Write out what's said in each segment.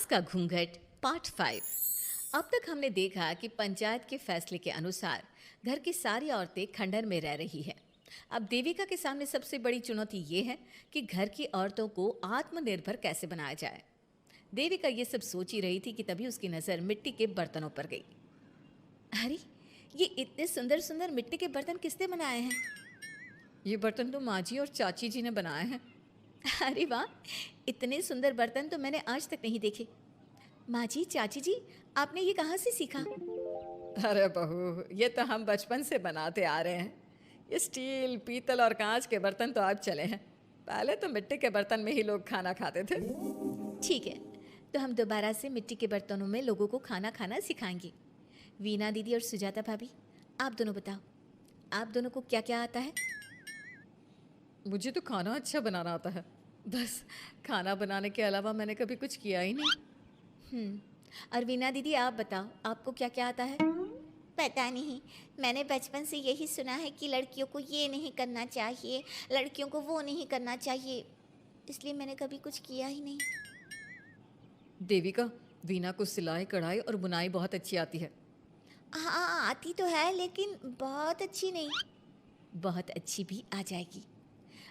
सास का घूंघट पार्ट 5। अब तक हमने देखा कि पंचायत के फैसले के अनुसार घर की सारी औरतें खंडहर में रह रही है। अब देविका के सामने सबसे बड़ी चुनौती ये है कि घर की औरतों को आत्मनिर्भर कैसे बनाया जाए। देविका ये सब सोच ही रही थी कि तभी उसकी नज़र मिट्टी के बर्तनों पर गई। अरे, ये इतने सुंदर सुंदर मिट्टी के बर्तन किसने बनाए हैं? ये बर्तन तो माँ जी और चाची जी ने बनाए हैं। अरे वाह, इतने सुंदर बर्तन तो मैंने आज तक नहीं देखे। माँ जी, चाची जी, आपने ये कहाँ से सीखा? अरे बहू, ये तो हम बचपन से बनाते आ रहे हैं। ये स्टील, पीतल और कांच के बर्तन तो अब चले हैं। पहले तो मिट्टी के बर्तन में ही लोग खाना खाते थे। ठीक है, तो हम दोबारा से मिट्टी के बर्तनों में लोगों को खाना खाना सिखाएंगे। वीना दीदी और सुजाता भाभी, आप दोनों बताओ, आप दोनों को क्या क्या आता है? मुझे तो खाना अच्छा बनाना आता है। बस खाना बनाने के अलावा मैंने कभी कुछ किया ही नहीं। और वीना दीदी, आप बताओ, आपको क्या क्या आता है? पता नहीं, मैंने बचपन से यही सुना है कि लड़कियों को ये नहीं करना चाहिए, लड़कियों को वो नहीं करना चाहिए, इसलिए मैंने कभी कुछ किया ही नहीं। देविका, वीना को सिलाई, कढ़ाई और बुनाई बहुत अच्छी आती है। हाँ, आती तो है लेकिन बहुत अच्छी नहीं। बहुत अच्छी भी आ जाएगी।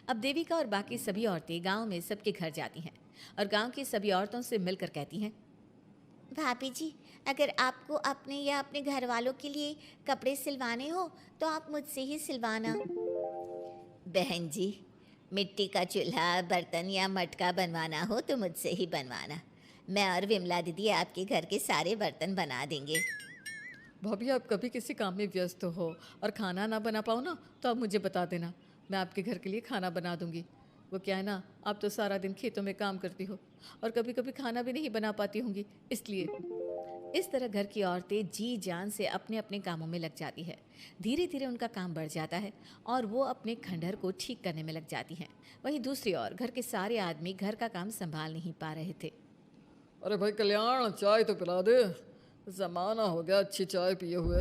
अब देविका और बाकी सभी औरतें गांव में सबके घर जाती हैं और गांव की सभी औरतों से मिलकर कहती हैं, भाभी जी, अगर आपको अपने या अपने घर वालों के लिए कपड़े सिलवाने हो तो आप मुझसे ही सिलवाना। बहन जी, मिट्टी का चूल्हा, बर्तन या मटका बनवाना हो तो मुझसे ही बनवाना। मैं और विमला दीदी आपके घर के सारे बर्तन बना देंगे। भाभी, आप कभी किसी काम में व्यस्त हो और खाना ना बना पाओ ना, तो आप मुझे बता देना, मैं आपके घर के लिए खाना बना दूंगी। वो क्या है ना, आप तो सारा दिन खेतों में काम करती हो और कभी कभी खाना भी नहीं बना पाती होंगी, इसलिए। इस तरह घर की औरतें जी जान से अपने अपने कामों में लग जाती है। धीरे धीरे उनका काम बढ़ जाता है और वो अपने खंडहर को ठीक करने में लग जाती हैं। वहीं दूसरी ओर घर के सारे आदमी घर का काम संभाल नहीं पा रहे थे। अरे भाई कल्याण, चाय तो पिला दे, जमाना हो गया अच्छी चाय पिए हुए।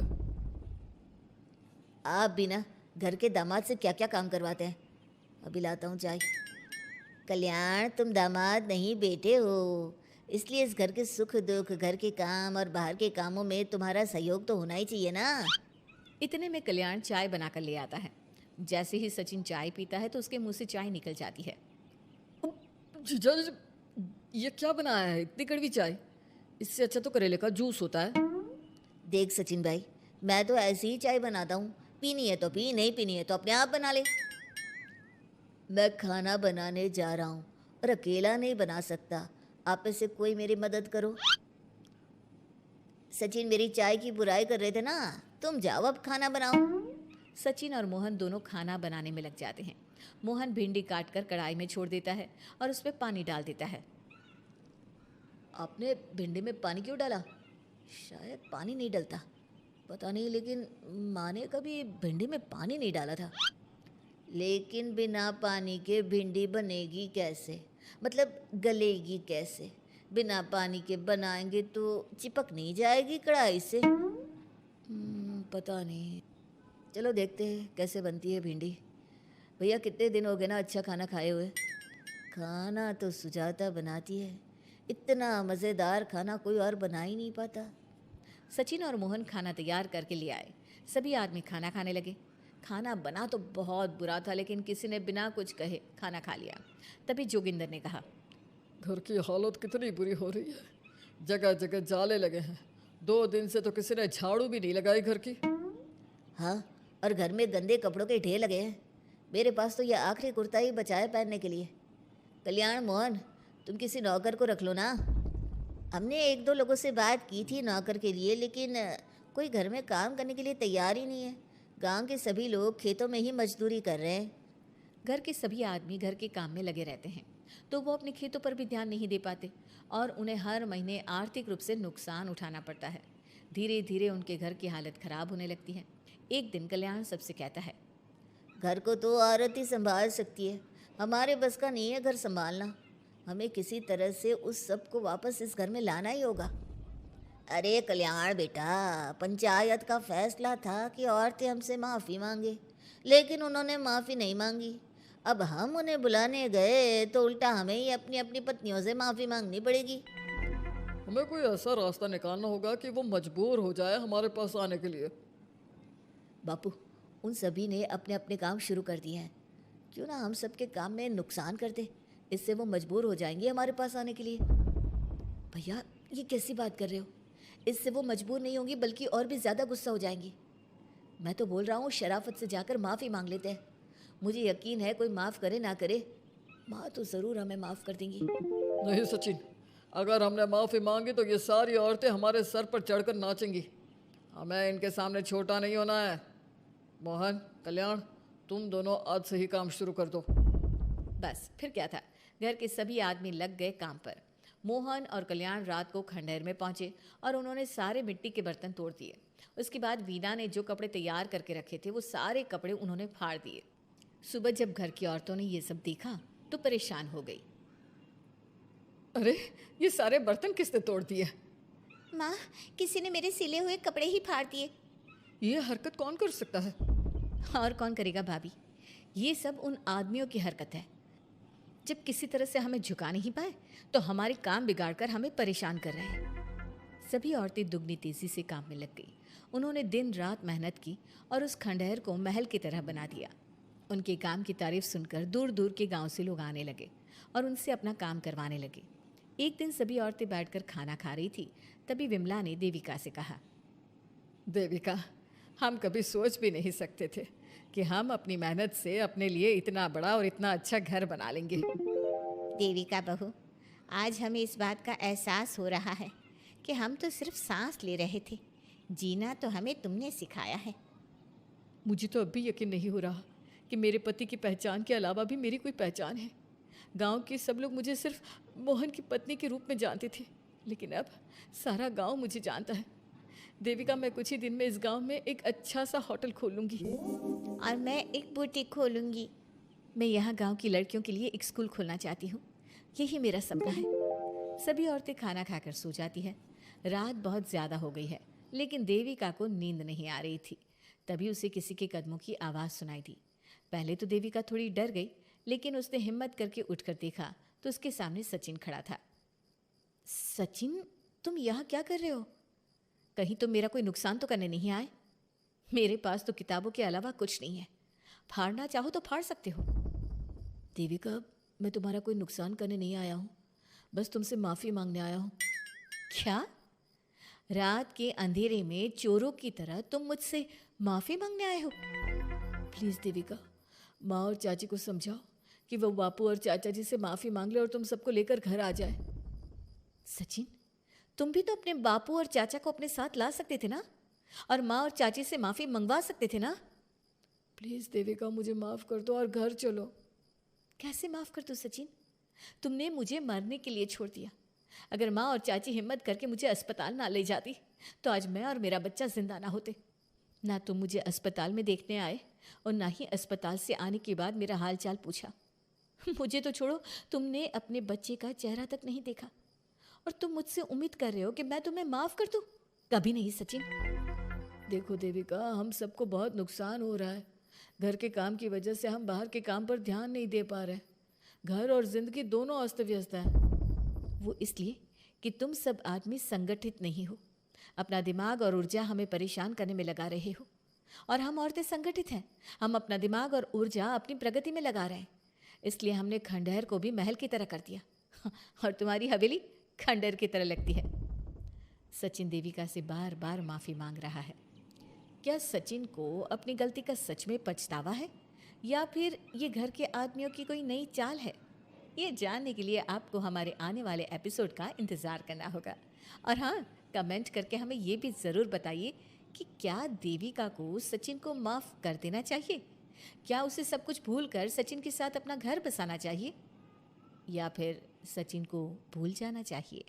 आप भी ना घर के दामाद से क्या क्या काम करवाते हैं। अभी लाता हूँ चाय। कल्याण, तुम दामाद नहीं बेटे हो, इसलिए इस घर के सुख दुख, घर के काम और बाहर के कामों में तुम्हारा सहयोग तो होना ही चाहिए ना। इतने में कल्याण चाय बनाकर ले आता है। जैसे ही सचिन चाय पीता है तो उसके मुंह से चाय निकल जाती है। जीजा जी, ये क्या बनाया है, इतनी कड़वी चाय? इससे अच्छा तो करेले का जूस होता है। देख सचिन भाई, मैं तो ऐसी ही चाय बनाता हूँ, पीनी है तो पी, नहीं पीनी है तो अपने आप बना ले। मैं खाना बनाने जा रहा हूँ और अकेला नहीं बना सकता, आप में से कोई मेरी मदद करो। सचिन मेरी चाय की बुराई कर रहे थे ना, तुम जाओ अब खाना बनाओ। सचिन और मोहन दोनों खाना बनाने में लग जाते हैं। मोहन भिंडी काटकर कढ़ाई में छोड़ देता है और उसमें पानी डाल देता है। आपने भिंडी में पानी क्यों डाला? शायद पानी नहीं डलता, पता नहीं, लेकिन माँ ने कभी भिंडी में पानी नहीं डाला था। लेकिन बिना पानी के भिंडी बनेगी कैसे, मतलब गलेगी कैसे? बिना पानी के बनाएंगे तो चिपक नहीं जाएगी कढ़ाई से? पता नहीं, चलो देखते हैं कैसे बनती है भिंडी। भैया, कितने दिन हो गए ना अच्छा खाना खाए हुए। खाना तो सुजाता बनाती है, इतना मज़ेदार खाना कोई और बना ही नहीं पाता। सचिन और मोहन खाना तैयार करके ले आए। सभी आदमी खाना खाने लगे। खाना बना तो बहुत बुरा था, लेकिन किसी ने बिना कुछ कहे खाना खा लिया। तभी जोगिंदर ने कहा, घर की हालत कितनी बुरी हो रही है, जगह जगह जाले लगे हैं। 2 दिन से तो किसी ने झाड़ू भी नहीं लगाई घर की। हाँ, और घर में गंदे कपड़ों के ढेर लगे हैं। मेरे पास तो यह आखिरी कुर्ता ही बचा है पहनने के लिए। कल्याण, मोहन, तुम किसी नौकर को रख लो ना। हमने 1-2 लोगों से बात की थी नौकर के लिए, लेकिन कोई घर में काम करने के लिए तैयार ही नहीं है। गांव के सभी लोग खेतों में ही मजदूरी कर रहे हैं। घर के सभी आदमी घर के काम में लगे रहते हैं, तो वो अपने खेतों पर भी ध्यान नहीं दे पाते और उन्हें हर महीने आर्थिक रूप से नुकसान उठाना पड़ता है। धीरे धीरे उनके घर की हालत खराब होने लगती है। एक दिन कल्याण सबसे कहता है, घर को तो औरत ही संभाल सकती है, हमारे बस का नहीं है घर संभालना। हमें किसी तरह से उस सब को वापस इस घर में लाना ही होगा। अरे कल्याण बेटा, पंचायत का फैसला था कि औरतें हमसे माफ़ी मांगे, लेकिन उन्होंने माफ़ी नहीं मांगी। अब हम उन्हें बुलाने गए तो उल्टा हमें ही अपनी अपनी पत्नियों से माफ़ी मांगनी पड़ेगी। हमें कोई ऐसा रास्ता निकालना होगा कि वो मजबूर हो जाए हमारे पास आने के लिए। बापू, उन सभी ने अपने अपने काम शुरू कर दिए हैं, क्यों ना हम सबके काम में नुकसान कर दे, इससे वो मजबूर हो जाएंगे हमारे पास आने के लिए। भैया, ये कैसी बात कर रहे हो? इससे वो मजबूर नहीं होंगी बल्कि और भी ज़्यादा गुस्सा हो जाएंगी। मैं तो बोल रहा हूँ शराफत से जाकर माफ़ी मांग लेते हैं। मुझे यकीन है कोई माफ़ करे ना करे, माँ तो ज़रूर हमें माफ़ कर देंगी। नहीं सचिन, अगर हमने माफ़ी मांगी तो ये सारी औरतें हमारे सर पर चढ़कर नाचेंगी। हमें इनके सामने छोटा नहीं होना है। मोहन, कल्याण, तुम दोनों आज से ही काम शुरू कर दो। बस फिर क्या था, घर के सभी आदमी लग गए काम पर। मोहन और कल्याण रात को खंडहर में पहुंचे और उन्होंने सारे मिट्टी के बर्तन तोड़ दिए। उसके बाद वीना ने जो कपड़े तैयार करके रखे थे वो सारे कपड़े उन्होंने फाड़ दिए। सुबह जब घर की औरतों ने ये सब देखा तो परेशान हो गई। अरे, ये सारे बर्तन किसने तोड़ दिए? माँ, किसी ने मेरे सिले हुए कपड़े ही फाड़ दिए। ये हरकत कौन कर सकता है? और कौन करेगा भाभी, ये सब उन आदमियों की हरकत है। जब किसी तरह से हमें झुका नहीं पाए तो हमारे काम बिगाड़कर हमें परेशान कर रहे हैं। सभी औरतें दुगनी तेजी से काम में लग गई। उन्होंने दिन रात मेहनत की और उस खंडहर को महल की तरह बना दिया। उनके काम की तारीफ सुनकर दूर दूर के गांव से लोग आने लगे और उनसे अपना काम करवाने लगे। एक दिन सभी औरतें बैठकर खाना खा रही थी, तभी विमला ने देविका से कहा, देविका, हम कभी सोच भी नहीं सकते थे कि हम अपनी मेहनत से अपने लिए इतना बड़ा और इतना अच्छा घर बना लेंगे। देविका बहू, आज हमें इस बात का एहसास हो रहा है कि हम तो सिर्फ सांस ले रहे थे, जीना तो हमें तुमने सिखाया है। मुझे तो अब भी यकीन नहीं हो रहा कि मेरे पति की पहचान के अलावा भी मेरी कोई पहचान है। गांव के सब लोग मुझे सिर्फ मोहन की पत्नी के रूप में जानते थे, लेकिन अब सारा गांव मुझे जानता है। देविका, मैं कुछ ही दिन में इस गांव में एक अच्छा सा होटल खोलूंगी और मैं एक बुटीक खोलूंगी। मैं यहाँ गांव की लड़कियों के लिए एक स्कूल खोलना चाहती हूँ, यही मेरा सपना है। सभी औरतें खाना खाकर सो जाती है। रात बहुत ज़्यादा हो गई है, लेकिन देविका को नींद नहीं आ रही थी। तभी उसे किसी के कदमों की आवाज़ सुनाई दी। पहले तो देविका थोड़ी डर गई, लेकिन उसने हिम्मत करके उठकर देखा तो उसके सामने सचिन खड़ा था। सचिन, तुम यहाँ क्या कर रहे हो? कहीं तुम मेरा कोई नुकसान तो करने नहीं आए? मेरे पास तो किताबों के अलावा कुछ नहीं है, फाड़ना चाहो तो फाड़ सकते हो। देविका, मैं तुम्हारा कोई नुकसान करने नहीं आया हूँ, बस तुमसे माफ़ी मांगने आया हूँ। क्या? रात के अंधेरे में चोरों की तरह तुम मुझसे माफ़ी मांगने आए हो? प्लीज़ देविका, माँ और चाची को समझाओ कि वो बापू और चाचा जी से माफ़ी मांग ले और तुम सबको लेकर घर आ जाए। सचिन, तुम भी तो अपने बापू और चाचा को अपने साथ ला सकते थे ना, और माँ और चाची से माफ़ी मंगवा सकते थे ना। प्लीज़ देविका, मुझे माफ़ कर दो और घर चलो। कैसे माफ़ कर दूँ सचिन? तुमने मुझे मरने के लिए छोड़ दिया। अगर माँ और चाची हिम्मत करके मुझे अस्पताल ना ले जाती तो आज मैं और मेरा बच्चा जिंदा ना होते। ना तुम मुझे अस्पताल में देखने आए और ना ही अस्पताल से आने के बाद मेरा हाल चाल पूछा। मुझे तो छोड़ो, तुमने अपने बच्चे का चेहरा तक नहीं देखा और तुम मुझसे उम्मीद कर रहे हो कि मैं तुम्हें माफ़ कर दूँ? कभी नहीं सचिन। देखो देविका, हम सबको बहुत नुकसान हो रहा है। घर के काम की वजह से हम बाहर के काम पर ध्यान नहीं दे पा रहे। घर और जिंदगी दोनों अस्त व्यस्त है। वो इसलिए कि तुम सब आदमी संगठित नहीं हो, अपना दिमाग और ऊर्जा हमें परेशान करने में लगा रहे हो। और हम औरतें संगठित हैं, हम अपना दिमाग और ऊर्जा अपनी प्रगति में लगा रहे हैं। इसलिए हमने खंडहर को भी महल की तरह कर दिया और तुम्हारी हवेली खंडहर की तरह लगती है। सचिन देविका से बार बार माफ़ी मांग रहा है। क्या सचिन को अपनी गलती का सच में पछतावा है या फिर ये घर के आदमियों की कोई नई चाल है? ये जानने के लिए आपको हमारे आने वाले एपिसोड का इंतज़ार करना होगा। और हाँ, कमेंट करके हमें ये भी ज़रूर बताइए कि क्या देविका को सचिन को माफ़ कर देना चाहिए? क्या उसे सब कुछ भूल कर सचिन के साथ अपना घर बसाना चाहिए या फिर सचिन को भूल जाना चाहिए?